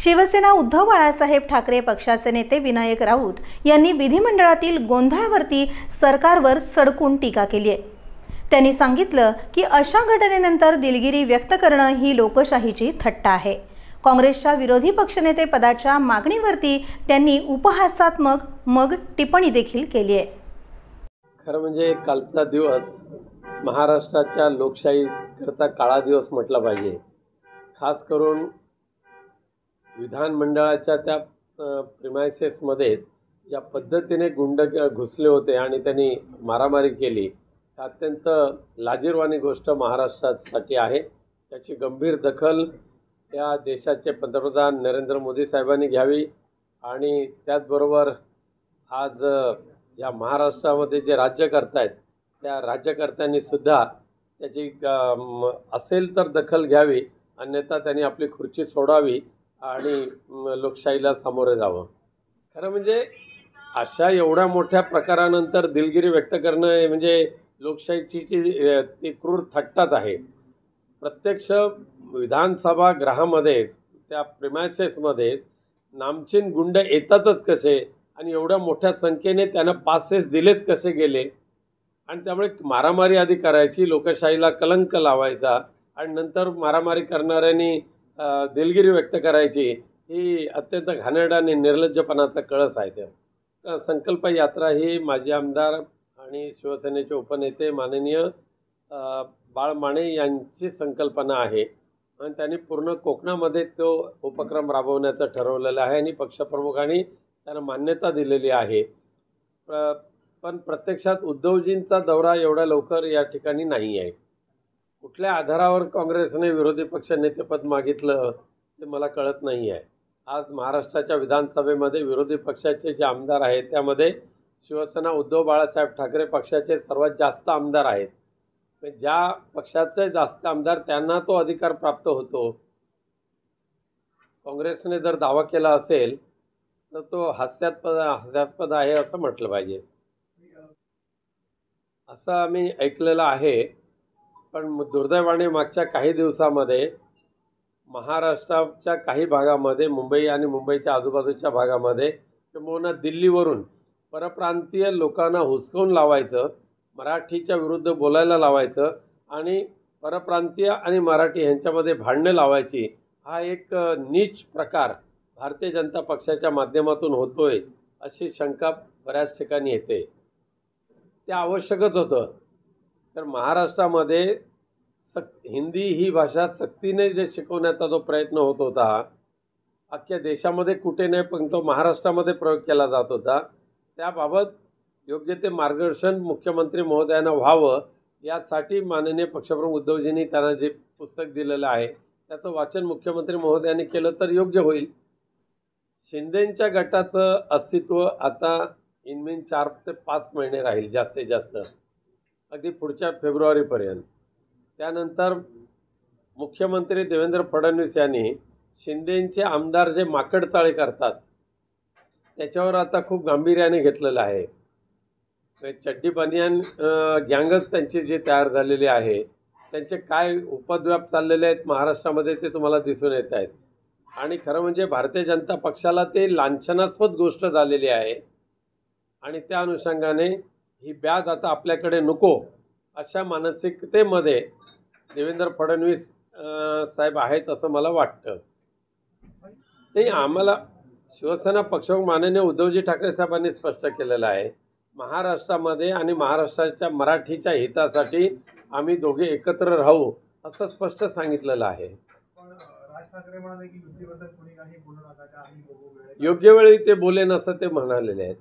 शिवसेना उद्धव बाळासाहेब ठाकरे पक्षाचे नेते विनायक राऊत यांनी विधिमंडळातील गोंधळावरती सरकारवर सडकून टीका केली आहे। त्यांनी सांगितलं की अशा घटनेनंतर दिलगिरी व्यक्त करणं ही लोकशाहीची थट्टा आहे। काँग्रेसच्या विरोधी पक्षनेते पदाच्या मागणीवरती त्यांनी उपहासात्मक टिप्पणी देखील केली आहे। खरं म्हणजे कालचा दिवस महाराष्ट्राच्या लोकशाहीकरता काळा दिवस म्हटला पाहिजे। खास करून विधानमंडळाच्या त्या प्रिमायसेसमध्ये ज्या पद्धतीने गुंड घुसले होते आणि त्यांनी मारामारी केली, अत्यंत लाजिरवाणी गोष्ट महाराष्ट्रासाठी आहे। त्याची गंभीर दखल या देशाचे पंतप्रधान नरेंद्र मोदी साहेबांनी घ्यावी आणि त्याचबरोबर आज या महाराष्ट्रामध्ये जे राज्य करतायत त्या राज्यकर्त्यांनी सुद्धा त्याची असेल तर दखल घ्यावी, अन्यथा त्यांनी आपली खुर्ची सोडावी आणि लोकशाहीला सामोरे जावं। खरं म्हणजे अशा एवढ्या मोठ्या प्रकारानंतर दिलगिरी व्यक्त करणं म्हणजे लोकशाहीची ती क्रूर थट्टाच आहे। प्रत्यक्ष विधानसभा गृहामध्ये त्या प्रिमायसेसमध्ये नामचीन गुंड येतातच कसे आणि एवढ्या मोठ्या संख्येने त्यांना पासेस दिलेच कसे गेले आणि त्यामुळे मारामारी आधी करायची, लोकशाहीला कलंक लावायचा आणि नंतर मारामारी करणाऱ्यांनी दिलगिरी व्यक्त करायची, ही अत्यंत घाणेरडा आणि निर्लज्जपणाचा कळस आहे। त्या संकल्प यात्रा ही माजी आमदार आणि शिवसेनेचे उपनेते माननीय बाळ माने यांची संकल्पना आहे आणि त्यांनी पूर्ण कोकणामध्ये तो उपक्रम राबवण्याचं ठरवलेलं आहे आणि पक्षप्रमुखांनी त्यांना मान्यता दिलेली आहे। पण प्रत्यक्षात उद्धवजींचा दौरा एवढ्या लवकर या ठिकाणी नाही आहे। कुठल्या आधारावर काँग्रेसने विरोधी पक्षनेतेपद मागितलं ते मला कळत नाही आहे। आज महाराष्ट्राच्या विधानसभेमध्ये विरोधी पक्षाचे जे आमदार आहेत त्यामध्ये शिवसेना उद्धव बाळासाहेब ठाकरे पक्षाचे सर्वात जास्त आमदार आहेत। ज्या पक्षाचे जास्त आमदार त्यांना तो अधिकार प्राप्त होतो। काँग्रेसने जर दावा केला असेल तर तो हास्यास्पद आहे असं म्हटलं पाहिजे। असं आम्ही ऐकलेलं आहे, पण दुर्दैवाने मागच्या काही दिवसामध्ये महाराष्ट्राच्या काही भागामध्ये, मुंबई आणि मुंबईच्या आजूबाजूच्या भागामध्ये किंवा दिल्लीवरून परप्रांतीय लोकांना हुसकावून लावायचं, मराठीच्या विरुद्ध बोलायला लावायचं आणि परप्रांतीय आणि मराठी यांच्यामध्ये भांडणं लावायची, हा एक नीच प्रकार भारतीय जनता पक्षाच्या माध्यमातून होतोय अशी शंका बऱ्याच ठिकाणी येते। ते आवश्यकच होतं। तर महाराष्ट्रामध्ये हिंदी ही भाषा सक्तीने जे शिकवण्याचा जो प्रयत्न होत होता, अख्ख्या देशामध्ये कुठे नाही पण तो महाराष्ट्रामध्ये प्रयोग केला जात होता, त्याबाबत योग्य ते मार्गदर्शन मुख्यमंत्री महोदयांना व्हावं यासाठी माननीय पक्षप्रमुख उद्धवजींनी त्यांना जे पुस्तक दिलेलं आहे त्याचं वाचन मुख्यमंत्री महोदयांनी केलं तर योग्य होईल। शिंदेंच्या गटाचं अस्तित्व आता इनमीन 4 ते 5 महिने राहील जास्तीत जास्त, अगदी पुढच्या फेब्रुवारीपर्यंत। त्यानंतर मुख्यमंत्री देवेंद्र फडणवीस यांनी शिंदेंचे आमदार जे माकडचाळे करतात त्याच्यावर आता खूप गांभीर्याने घेतलेलं आहे। चड्डी बनियान गँगच त्यांची जी तयार झालेली आहे, त्यांचे काय उपद्व्याप चाललेले आहेत महाराष्ट्रामध्ये ते तुम्हाला दिसून येत आहेत आणि खरं म्हणजे भारतीय जनता पक्षाला ते लांछनास्पद गोष्ट झालेली आहे आणि त्या अनुषंगाने ही ब्याद आता आपल्याकडे नको अशा मानसिकतेमध्ये देवेंद्र फडणवीस साहेब आहेत असं मला वाटतं। नाही, आम्हाला शिवसेना पक्षप्रमुख माननीय उद्धवजी ठाकरे साहेबांनी स्पष्ट केलेलं आहे, महाराष्ट्रामध्ये आणि महाराष्ट्राच्या मराठीच्या हितासाठी आम्ही दोघे एकत्र राहू असं स्पष्ट सांगितलेलं आहे। योग्य वेळी ते बोलेन असं ते म्हणालेले आहेत।